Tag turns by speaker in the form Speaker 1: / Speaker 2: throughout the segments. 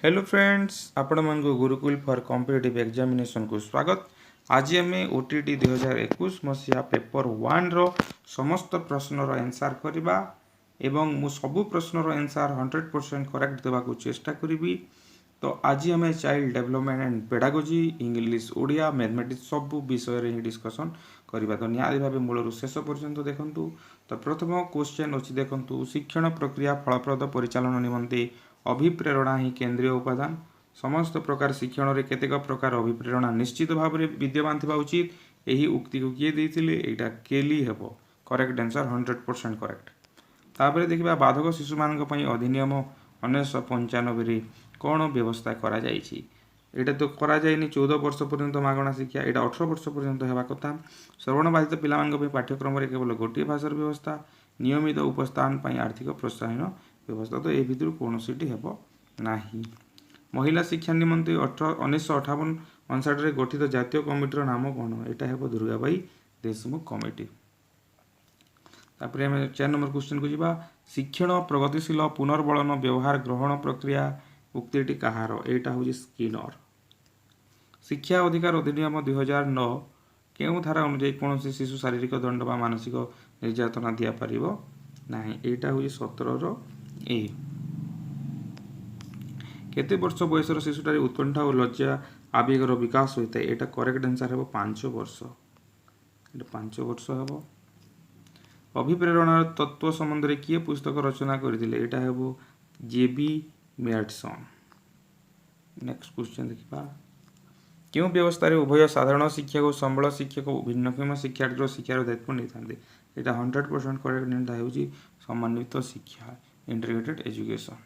Speaker 1: Hello friends आपण मन को गुरुकुल फॉर कॉम्पिटिटिव एग्जामिनेशन को स्वागत। आज आम ओटीटी 2021 मसीहा पेपर 1 रो समस्त प्रश्नर आंसर करवा एवं मु सबु प्रश्नर आंसर 100% करेक्ट देवा को चेष्टा करी। तो आज आम child development and pedagogy English Odia mathematics सबु विषय रे डिस्कशन करवा। तो निहाती भाव मूलर शेष पर्यंत देखंतु। तो प्रथम क्वेश्चन अच्छी देखंतु, शिक्षण प्रक्रिया फलप्रद परिचालन निमंते अभिप्रेरणा ही केंद्रीय उपादान। समस्त प्रकार शिक्षण रे केतेक प्रकार अभिप्रेरणा निश्चित भाव में विद्यमान थिबा उचित। यही उक्ति को किए देथिले एटा केली हेबो। Correct answer 100% correct. तापर देखिबा बाधक शिशु मानक पई अधिनियम 1995 रे कोन व्यवस्था करा जायछि। एटा तो करा जायनि 14 वर्ष पर्यंत मागणा शिक्षा, एटा 18 वर्ष पर्यंत हेबा कथा। श्रवण बाधित पिला मानक पई पाठ्यक्रम रे केवल गोटे भाषार व्यवस्था, नियमित उपस्थान पई आर्थिक प्रोत्साहन व्यवस्था। तो ए भितर कौनसी हेब नाही। महिला शिक्षा निमंते 1958 रे गठित जातीय कमिटीर नाम कौन? एटा हेब दुर्गाबाई देशमुख कमिटी। तापर हम 4 नंबर क्वेश्चन को जीवा, शिक्षण प्रगतिशील पुनर्बलन व्यवहार ग्रहण प्रक्रिया उक्तिटी कहार? एटा होची स्किनर। शिक्षा अधिकार अधिनियम 2009 केउ धारा अनुसार कौन शिशु शारीरिक दंड बा मानसिक निर्यातना दिया परिबो नाही। एटा होची 17 रो ए। केते वर्ष बयसर शिशुटारे उत्कंठा और लज्जा आवेगर विकास होता है? एटा करेक्ट आंसर हेबो 5 वर्ष। एटा 5 वर्ष हेबो। अभिप्रेरणार तत्व संबंध रे किए पुस्तक रचना करथिले? एटा हेबो जेबी मेडसन। नेक्स्ट क्वेश्चन देखिबा, क्यों व्यवस्था रे उभय साधारण शिक्षक और संबल शिक्षक और भिन्नक्षम शिक्षार्थी शिक्षार दायित्व नहीं थांदे? एटा 100% करेक्ट निर्णय हेउची समन्वित शिक्षा, इंटीग्रेटेड एजुकेशन।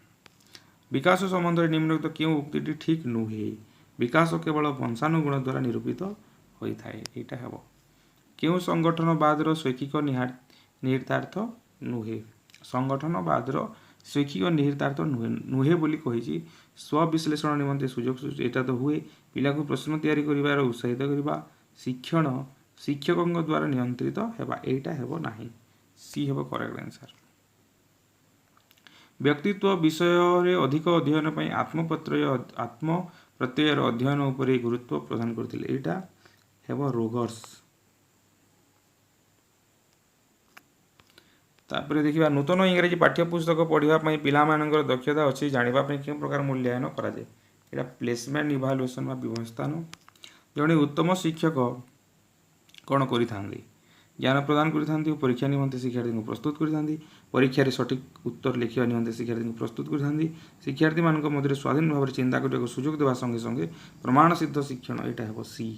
Speaker 1: विकास संबंध में निम्नलिखित क्यों उक्ति ठीक नुहे? विकास केवल वंशानुगुण द्वारा निरूपित होता है। यहाँ हेब क्यों संगठनवाद शैक्षिक निहितार्थ नुहे? संगठनवाद शैक्षिक निहितार्थ नुहे बोली कही। स्वविश्लेषण निमंते सुजोग एटा तो हुए। पिला को प्रश्न तैयारी करिवार उत्साहित करवा। शिक्षण शिक्षकों द्वारा नियंत्रित हेबा? एटा हेब नाही। सी हेब करेक्ट आंसर। व्यक्तित्व विषय रे अधिक अध्ययन पई आत्म प्रत्ययर अध्ययन उपरे गुरुत्व प्रदान करथिले? एटा हेबो रोगर्स। तापर देखिबा, नूतन इंग्रजी पाठ्यपुस्तक पढ़िबा पई पिला मानकर दक्षता अछि जानिबा पई के प्रकार मूल्यांकन करा जाय? एटा प्लेसमेंट इवैल्यूएशन बा व्यवस्थान। जणे उत्तम शिक्षक कोन करि थांदी? ज्ञान प्रदान करथांती और परीक्षा निमंते शिक्षार्थी को प्रस्तुत करथांती। परीक्षा सठिक उत्तर लिखिबा निमंते शिक्षार्थी को प्रस्तुत करथांती। शिक्षार्थी मानक मध्य स्वाधीन भाव चिंता करने सुजोग देवा संगे संगे प्रमाण सिद्ध शिक्षण। एटा हेबो सी।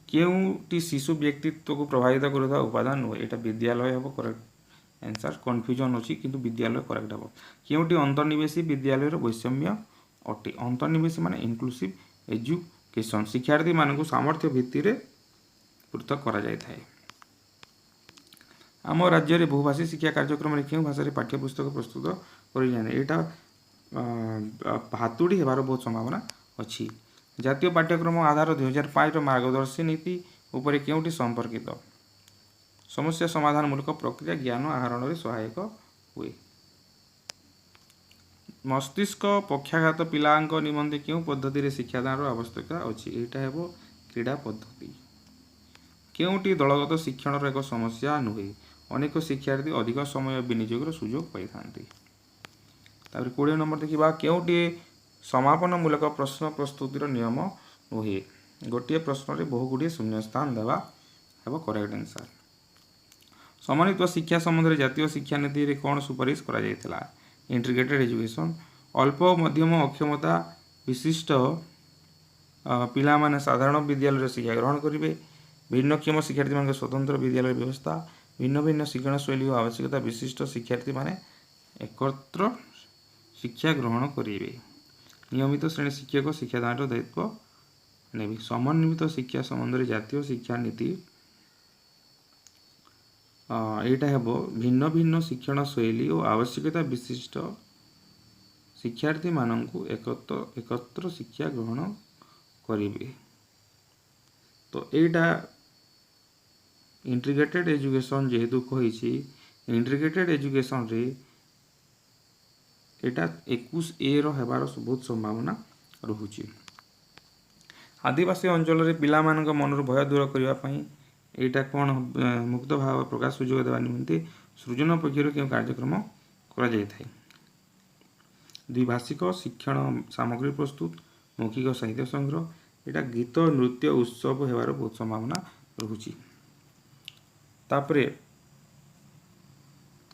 Speaker 1: केउटी शिशु व्यक्तित्व को प्रभावित करता उपादान नुहे? एटा विद्यालय हेबो करेक्ट आंसर। कन्फ्यूजन अछि किंतु विद्यालय करेक्ट हेबो। केउटी अंतर्निवेशी विद्यालय रो वैषम्य अटे? अंतर्निवेशी माने इंक्लूसिव एजुकेशन। शिक्षार्थी मानक सामर्थ्य भित्ति रे पृथक करा जाय थाए। आम राज्य रे बहुभाषी शिक्षा कार्यक्रम रे केउ भाषा रे पाठ्यपुस्तक प्रस्तुत करि जाने? एटा हातुड़ी हेबार बहुत संभावना अछि। जातीय पाठ्यक्रम आधार 2005 रो मार्गदर्शी नीति उपरे केउटी संपर्कित? समस्या समाधान मूलक प्रक्रिया ज्ञान आहरण रे सहायक हुए। मस्तिष्क पक्षाघात पिलांक निमंते केउ पद्धति रे शिक्षादान रो आवश्यकता अछि? एटा हेबो क्रीड़ा पद्धति। केउटी दलगत शिक्षण एक समस्या नुहे? अनेक शिक्षार्थी अधिक समय विनियोग सुजोग पाई थांती। तापर 20 नंबर देखिबा, केउटी समापनमूलक प्रश्न प्रस्तुतिर नियम नुहे? गोटे प्रश्न रे बहु गुडी शून्य स्थान देवा हेबो करेक्ट आंसर। समन्वित शिक्षा संबंध रे जातीय शिक्षा नीति रे कोन सुपारिश करा जायतिला? Integrated education. अल्प मध्यम अक्षमता विशिष्ट पिला माने साधारण विद्यालय रे शिक्षा ग्रहण करिवे। भिन्नक्षम शिक्षार्थी मान स्वतंत्र विद्यालय व्यवस्था। भिन्न भिन्न शिक्षण शैली और आवश्यकता विशिष्ट शिक्षार्थी माने एकत्र शिक्षा ग्रहण करेंगे। नियमित श्रेणी शिक्षक शिक्षादान दायित्व नेबे। समन्वित शिक्षा संबंध में जातीय शिक्षा नीति एटा हेबो भिन्न भिन्न शिक्षण शैली और आवश्यकता विशिष्ट शिक्षार्थी माननकु एकत्र शिक्षा ग्रहण करेंगे। तो एटा इंटीग्रेटेड एजुकेशन जेहेतु कही इंटीग्रेटेड एजुकेशन रे एटा 21A हेबार बहुत संभावना रहुची। आदिवासी अंचल पिलामानक मनर भय दूर करने यहाँ कौन मुक्त भाव प्रकाश सुजोग देवा निमंते सृजन पक्षर क्यों कार्यक्रम करा द्विभाषिक शिक्षण सामग्री प्रस्तुत मौखिक साहित्य संग्रह यहाँ गीत नृत्य उत्सव होबार बहुत संभावना रहुची। तापरे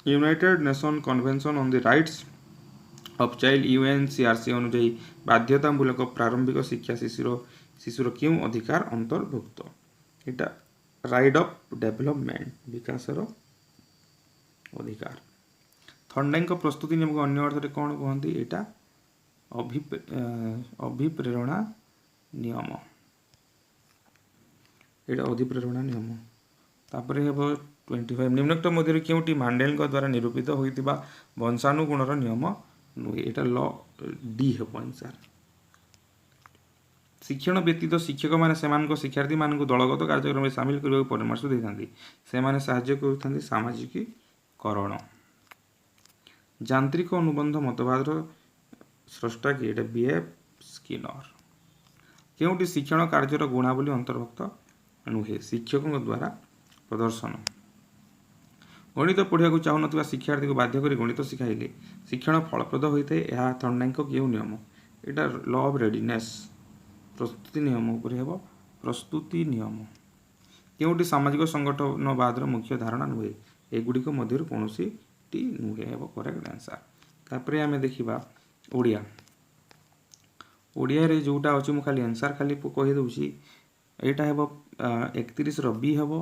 Speaker 1: United nation convention on the rights of child UNCRC अनुଯାयୀ बाध्यतामूलक प्रारंभिक शिक्षा शिशुर क्यों अधिकार अंतर्भुक्त एटा राइट ऑफ डेवलपमेंट विकासर अधिकार। थर्डाइंक प्रस्तुति नियम को अन्य अर्थ कौन कहते यहाँ अभिप्रेरणा नियम यहाँ अधिप्रेरणा नियम। तापर हे 25 निम्नोक्त मध्य क्योंटी मांडेल द्वारा निरूपित होता वंशानुगुणर नियम नुहे यहाँ ल डी हे आंसर। शिक्षण व्यतीत शिक्षक मैंने शिक्षार्थी मान दलगत कार्यक्रम में सामिल करने को परामर्श देते कर सामाजिकीकरण। यांत्रिक अनुबंध मतवाद स्रष्टा किए BF स्किनर। क्योंटी शिक्षण कार्यर गुणावली अंतर्भुक्त नुहे शिक्षकों द्वारा प्रदर्शन। गणित पढ़ा चाहून शिक्षार्थी को बाध्य कर गणित शिखाइले शिक्षण फलप्रद होता है यह थर्डाइंक क्यों नियम यहाँ ल ऑफ रेडिनेस प्रस्तुति नियम उपर हेब प्रस्तुति नियम। क्योंटी सामाजिक संगठनवादर मुख्य धारणा नुहे एगुड़िक मध्य कौन टी नुहे हेब करेक्ट आंसर। तापर आम देखा ओडिया ओडिया रे जोटा अच्छे मुझे खाली आंसर खाली कहीदे यहाँ हेब 31 बी हेब।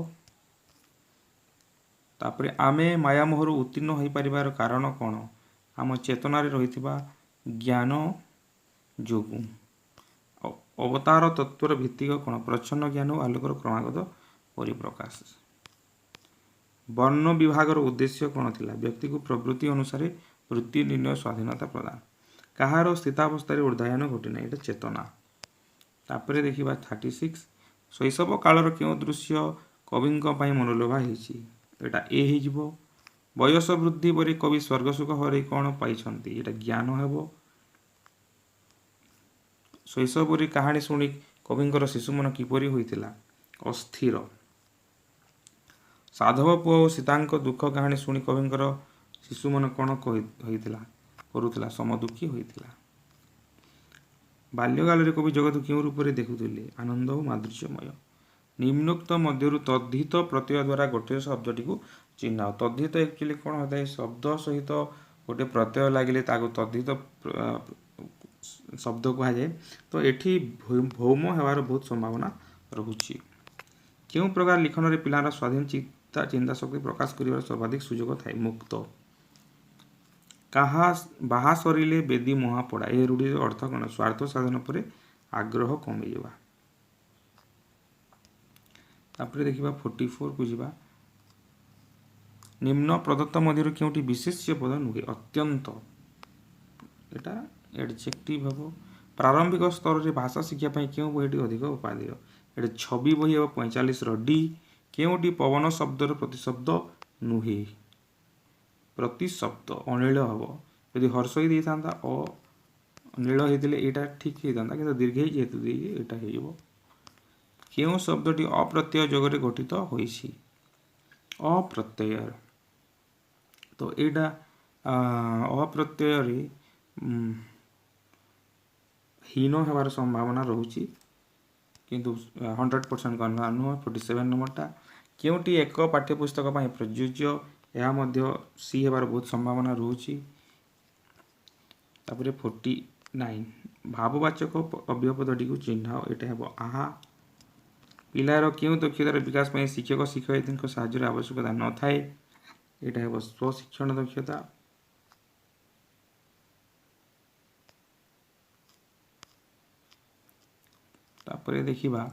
Speaker 1: तापर आमे मायामोहर उत्तीर्ण हो पारिबार कारण कौन आम चेतनार रही ज्ञान जोगु। अवतार तत्वर भित्तिक कौन प्रच्छन्न ज्ञान और आलोकर क्रमागत परिप्रकाश। वर्ण विभागर उद्देश्य कौन थिला व्यक्ति को प्रवृत्ति अनुसार वृत्ति निर्णय स्वाधीनता प्रदान। कहार स्थितावस्था ऊर्धायन घटे यहाँ चेतना। तापर देखा 36 शैशव कालर क्यों दृश्य कवि मनोलोभा होता ए हो बयस वृद्धि पर कवि स्वर्गसुख हर कौन पाई यहाँ ज्ञान हेब। शैशव कहानी शुणी कविंकर शिशु मन किपरि होइतिला अस्थिर। साधव पुओ सीता दुख कहानी शुणी कविंकर शिशु मन कौन करुला समदुखी होइतिला। बाल्यकाल कवि जगत क्यों रूप से देखुले आनंद और माधुर्यमय। निम्नोक्त मध्य तद्धित प्रत्यय द्वारा गोटे शब्दटी को चिन्ह। तद्धित एक्चुअली कौन होता है शब्द सहित गोटे प्रत्यय लगे तद्धित शब्द कहुए तो ये भौम होवार बहुत संभावना रहुची। क्यों प्रकार लिखन में पिलार स्वाधीन चिंता शक्ति प्रकाश कर सर्वाधिक सुजोग थाए मुक्त। कहा बाहा सरिले बेदी मुहा पड़ा यह रूढ़ी अर्थ कौन स्वार्थ साधन पर आग्रह कमी जावा। तापर देखा 44 को जीवा निम्न प्रदत्त मध्य क्योंटी विशेष्य पद नुहे अत्यंत एटा एडजेक्टिव हम। प्रारंभिक स्तर में भाषा शिक्षापी क्यों बहीटी अधिक उपादेय ये छवि बही हम 45 डी। क्योंटी पवन शब्दर प्रतिशब्द नुहे प्रतिशब्द अनिल हम यदि हर्ष ही दे था अनिल होते यहाँ ठीक होता कि दीर्घ जेहेतु यहाँ हो। क्यों शब्दटी अप्रत्यय जगह गठित होइछि अप्रत्यय तो यहाँ अप्रत्यय हीन होबार संभावना रोचे किंतु 100% कन्फर्म नुह। 47 नंबरटा क्योंटी एक पाठ्यपुस्तक प्रযোज्य यह सी होबार बहुत संभावना रोचे। तापर 49 भाववाचक अव्ययपदटी को चिन्ह यहाँ हम आहा। पिलार क्यों दक्षतार विकास में शिक्षक शिक्षयित्री साहाय्य आवश्यकता न थाए यहाँ हम स्वशिक्षण दक्षता। तापर देखा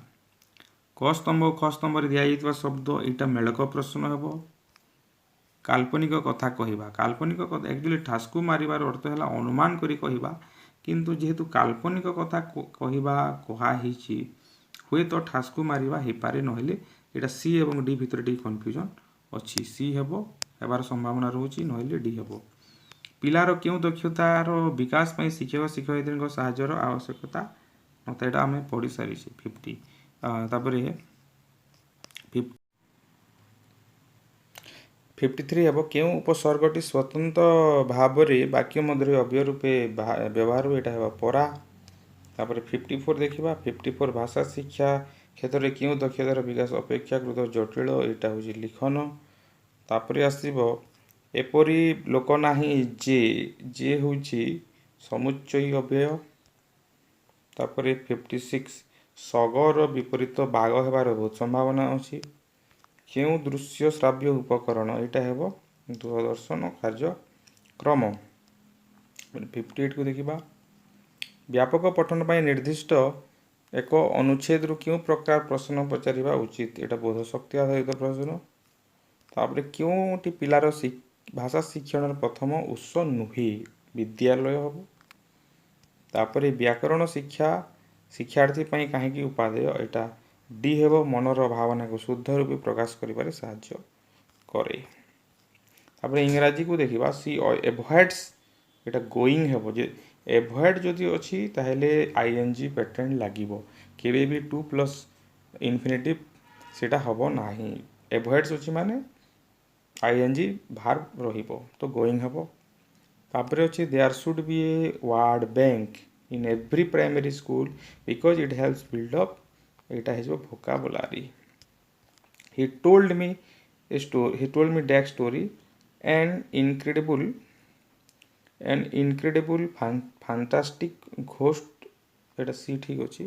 Speaker 1: क स्तंभ ख स्तंभ दिया शब्द यहाँ मेलक प्रश्न हेब। काल्पनिक कथा कहवा काल्पनिक कथा एक्चुअली ठास्कु मारिबार अर्थ है अनुमान करी कहवा किंतु जेहेतु काल्पनिक कथा कहवा कहुई हुए तो ठास्कु मारिबा हो पारे नहले यहाँ सी एवं डी भितर टी कन्फ्यूजन अच्छी सी हेबार संभावना रोचे नहले डी हेब। पिलार क्यों दक्षतार विकास में शिक्षक शिक्षयित्री साहाय्यर आवश्यकता नता यहाँ आम पढ़ी सारी 50 तापर 53 हेब क्यों उपसर्गटी स्वतंत्र भाव में वाक्य मध्य अव्यय रूपे व्यवहार हुए यहाँ परा तापर 54 देखा 54 भाषा शिक्षा क्षेत्र में क्यों दक्षतार विकास अपेक्षाकृत जटिल यहाँ हूँ लिखन तापर आसब एपरी लोक ना जे जे हूँ समुच्चयी अव्यय तापर 56 सगर विपरीत बाघ होबार बहुत संभावना अच्छी क्यों दृश्य श्राव्य उपकरण यहाँ हेब दूरदर्शन कार्यक्रम 58 को देखा व्यापक पठन पर निर्दिष्ट एक अनुच्छेद रु क्यों प्रकार प्रश्न पचारिबा उचित यहाँ बोध शक्ति आधारित प्रश्न तापर क्योंटी पिलार भाषा शिक्षण प्रथम उत्स नुहे विद्यालय हम तापर व्याकरण शिक्षा शिक्षार्थी कहीं उपादेय यहाँ डी हेब मनर भावना को शुद्ध रूपे प्रकाश करिबारे साहाय्य करे तापर इंग्राजी को देखा सी एवॉइड्स यहाँ गोइंग हेब जे एवॉइड जदि अच्छी ताहेले आईएनजी पेटेंट लागिबो केबे भी 2 प्लस इनफिनिटिव सेटा हबो नाही एवॉइड्स अच्छी माने आईएनजी भार रहिबो तो गोइंग हेब तापर अच्छे there should be a word bank in every primary school because it helps build up यहाँ है vocabulary he told me a story he told me that story an incredible fantastic ghost এটা सी ठीक अच्छी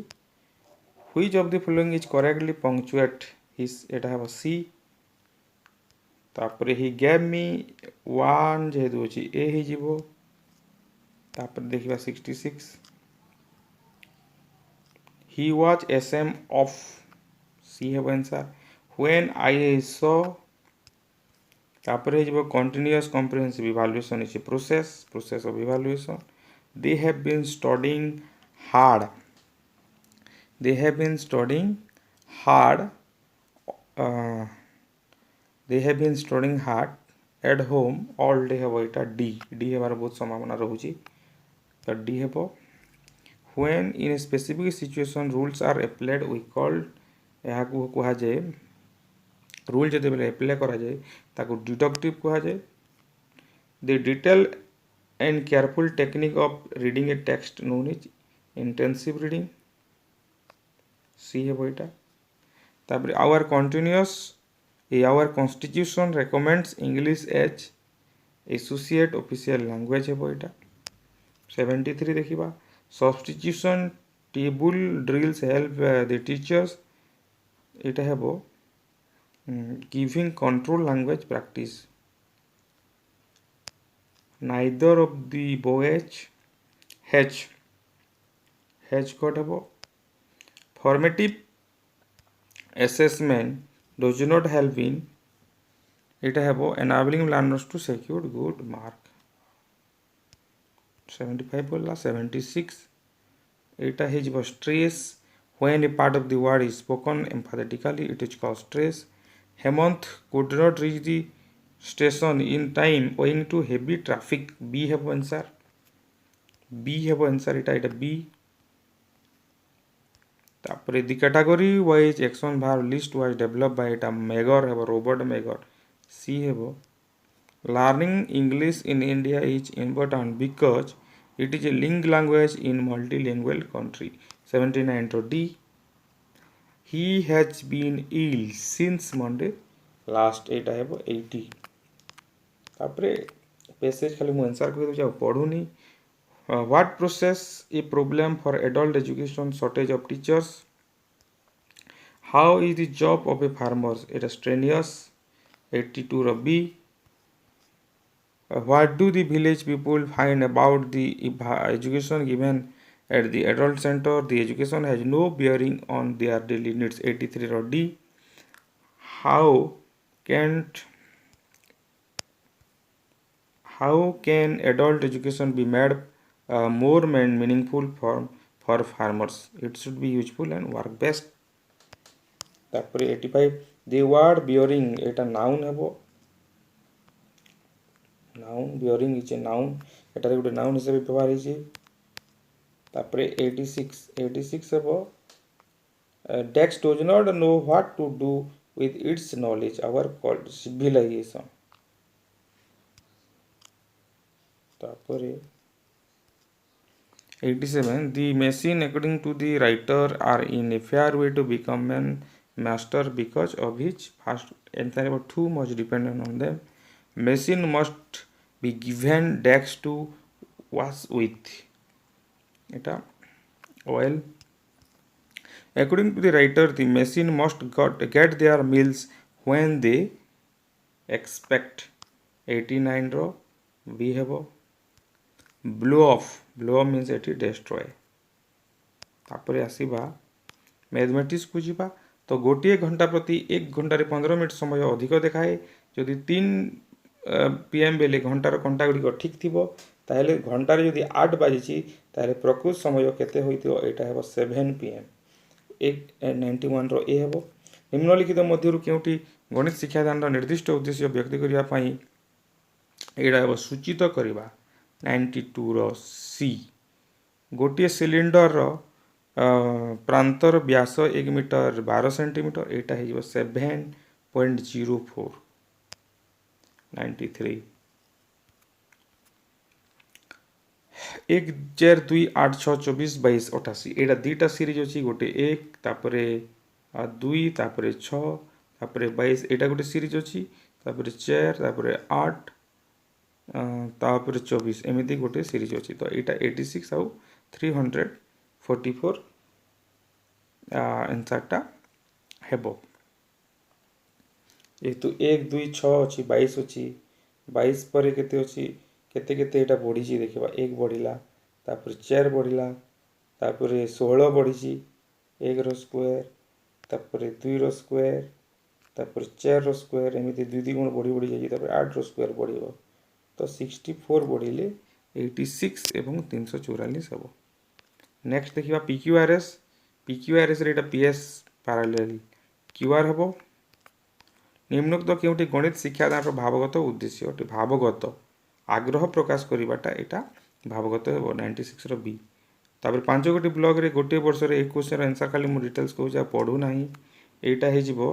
Speaker 1: which of the following is correctly punctuate his এটা है सी तापर he gave me one जेहेतु अच्छी ए ही जीवो तापर देखिबा 66 he was ashamed of C have answer when I saw तापर है continuous comprehensive evaluation is a process of evaluation they have been studying hard they have been studying hard at home all day हेब यहाँ D हेबार बहुत संभावना रोचे तो D हेब when in a specific situation rules are applied we call यहाँ को कहा जाए रूल जब एप्लाय करा जाए ताको डिडक्टिव कहा जाए the detail and careful technique of reading a text known is intensive reading सी है वहीटा तापर our continuous our constitution recommends English as associate official language है वहीटा 73 देखिबा substitution table drills help the teachers इटा हेबो giving control language practice neither of the boys has cut हेबो formative assessment does not help in इटा हेबो enabling learners to secure good mark 75 बोला 76 एटा है stress when a part of the word is spoken emphatically it is called stress Hemant could not reach the station in time owing to heavy traffic B have answer এটা B तापर the category wise action verb list was developed by এটা Megor have Robert Megor C have learning English in India is important because it is a linked language in multilingual country 79 to D he has been ill since Monday last 8 I have 80 तापरे passage खाली मु answer कर दो पढ़ुनी what process a problem for adult education shortage of teachers how is the job of a farmer it is strenuous 82 of B what do the village people find about the education given at the adult center the education has no bearing on their daily needs 83 of D how can adult education be made more meaningful for farmers it should be useful and work best तापर 85 the word bearing एटा noun हेबो noun bearing is a noun एटारे गोटे noun हिसाब से व्यवहार होइए तापर 86 हेबो डेक्स does not know what to do with its knowledge our called civilization तापरे 87 the machine according to the writer are in a fair way to become an master because of his fast answer about too much dependent on them machine must be given decks to wash with eta oil according to the writer the machine must get their meals when they expect 89 रो बी हेबो blow of means एटी destroy तापर आसीबा mathematics को जीवा तो गोटे घंटा प्रति 1 घंटे 15 मिनट समय अधिक देखाए जदि 3 PM बेले घंटार घंटा गुड़िक ठीक थी ताहले घंटार जदि 8 बाजी ताहले प्रकृत समय केते होइतिबो एटा हेबो 7 PM 91 रो ए हेबो निम्नलिखित मध्यरु केउटी गणित शिक्षादान निर्दिष्ट उद्देश्य व्यक्त करिया पई एटा हेबो सूचित करिबा 92 रो सी गोटे सिलिंडर रो प्रांतर व्यास 1 मीटर 12 सेंटीमीटर एटा हेजिबो 7.04 93 1 4 2 8 6 24 22 88 एटा दुईटा सीरीज अछि गोटे 1 तापरे 2 तापरे 6 तापरे 22 एटा गोटे सीरीज अछि तापरे 4 तापरे 8 तापरे 24 एमिति गोटे सीरीज अछि तो एटा 86 आउ 344 आंसर टा हेबो एतु 1 2 6 अछि 22 अछि 22 परे केते अछि केते केते एटा बढ़ी छी देखबा 1 बढ़िला तापर 4 बढ़िला तापर 16 बढ़ी छी 1 रो स्क्वायर तापर 2 रो स्क्वायर तापर 4 रो स्क्वायर एमिति 2 गुण बढ़ी बढ़ी जाई तापर 8 रो स्क्वायर बढ़िबो तो 64 बढ़िले 86 एवं 344 हेबो नेक्स्ट देखिबा PQRS रे एटा PS पैरेलल QR हेबो निम्नोक्त केउटी गणित शिक्षादान भावगत उद्देश्य अटे भावगत आग्रह प्रकाश करिबाटा एटा भावगत हेबो 96 रो बी तापर 5 गोटी ब्लॉग रे गोटे वर्ष रे एक क्वेश्चन आंसर खाली मु डिटेल्स कहू जा पढू नाही एटा हे जिवो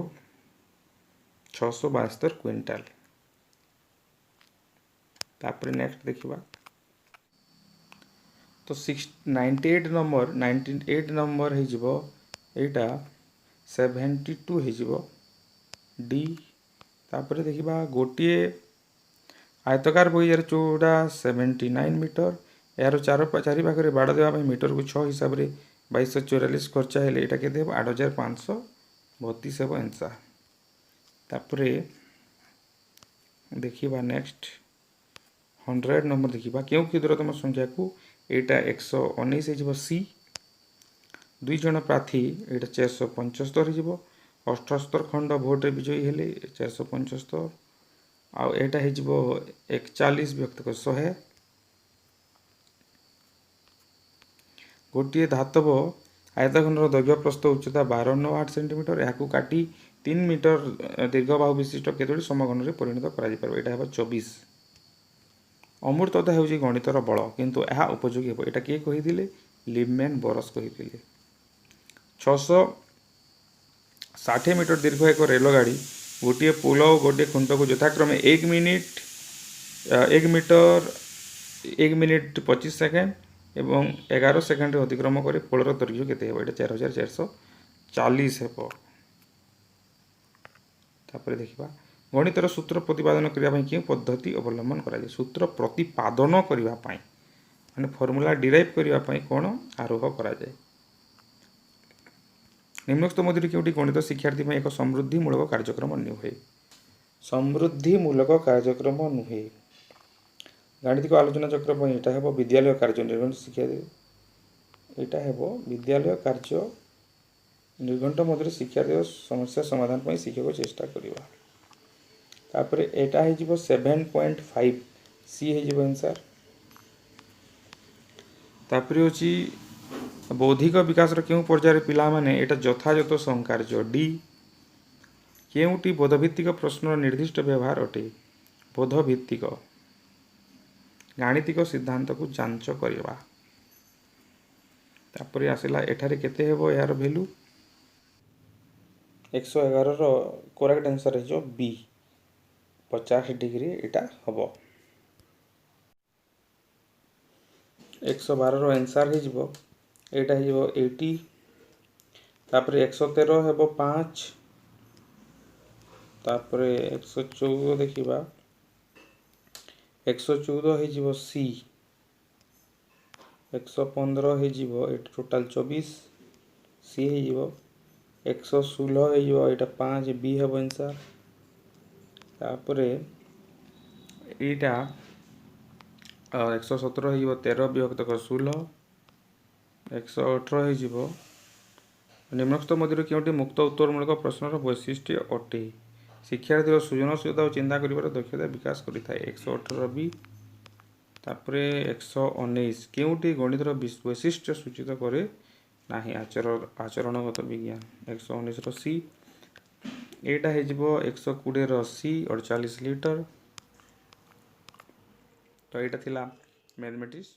Speaker 1: 672 क्विंटल तापर नेक्स्ट देखिबा तो 98 नंबर हे जिवो एटा 72 हे जिवो डी तापर देखिबा गोटे आयतकार बगीचार चौड़ा 79 मीटर यार चार पाखे बाड़ देवाई मीटर को 6 हिसाब से 2244 खर्चा है यहाँ के 8532 हेब आंसर तापर देखिबा नेक्स्ट 100 नंबर देखिबा क्यों क्षुद्रतम संख्या को यहाँ 119 हो सी 2 जन प्रार्थी यहाँ 475 हो 78 खंड भोटे विजयी हेले 475 आउ एटा हे जिवो 41 व्यक्त कर 100 गोटे धातव आयताखंडर दैर्घ्य प्रस्थ उच्चता 12.8 सेंटीमीटर या काटी 3 मीटर दीर्घ बाहु विशिष्ट केतोटी समघन रे परिणत करा जाय परबो एटा हेबो 24 अमूर्तता हेउची गणितर बल किंतु एहा उपयोगी हेबो एटा के कहिदिले लिबमैन बोरस कहिदिले 660 मीटर दीर्घ एक रेलगाड़ी गोटे पोल और गोटे खुंट को यथाक्रमे 1 मिनिट 25 सेकेंड एवं 11 सेकेंड अतिक्रम कर पोलर दैर्घ्य केते हेबो एटा 4440 हेबो तापर देखिबा गणितर सूत्र प्रतिपादन करिया पई कि पद्धति अवलंबन करा जाय सूत्र प्रतिपादन करिया पई माने फार्मूला डिराइव करिया पई कोन आरोह करा जाय निम्नोक्त मध्य केउटी गणित शिक्षार्थी में एक समृद्धिमूलक कार्यक्रम नुहे समृद्धिमूलक कार्यक्रम नुहे गाणितिक आलोचना चक्र पर एटा हेबो विद्यालय कार्य निर्घंट शिक्षा दे एटा हेबो विद्यालय कार्य निर्घंट मध्य शिक्षार्थी समस्या समाधान पर शिक्षक चेष्टा करिबा तापर एटा हे जिवो 7.5 सी हे जिवो आंसर तापर होची बौद्धिक विकास क्यों पर्यायर पिला माने एटा यथायथ संकार्य डी केउटी बोधभित्तिक प्रश्न निर्दिष्ट व्यवहार अटे बोधभित्तिक गाणितिक सिद्धांत को जांच करवा। तापर आसला एठारे केते हेबो यार वैल्यू 111 रो करेक्ट आंसर है जो बी 50 डिग्री एटा हबो। 112 रो आंसर है जिवो एटा है जिवो 80। तापर 113 हेबो 5। तापर 114 देखिबा 114 है जिवो सी। 115 है जिवो एटा टोटल 24 सी है जिवो। 116 है जिवो एटा 5 बी हेबो आंसर। तापर एटा 117 है जिवो 13 विभक्त 16। 118 है जिवो निम्नलिखित मध्य केउंटी मुक्त उत्तरमूलक प्रश्नर वैशिष्ट्य अटे। शिक्षार्थी सृजनशीलता और चिंता करिवार दक्षता विकास करिथाए 118 बी। तापर 119 केउंटी गणितर वैशिष्ट्य सूचित करे नाही आचरणगत विज्ञान 119 रो सी। एटा है जिवो 120 रो सी 48 लीटर। तो एटा थिला मैथमेटिक्स।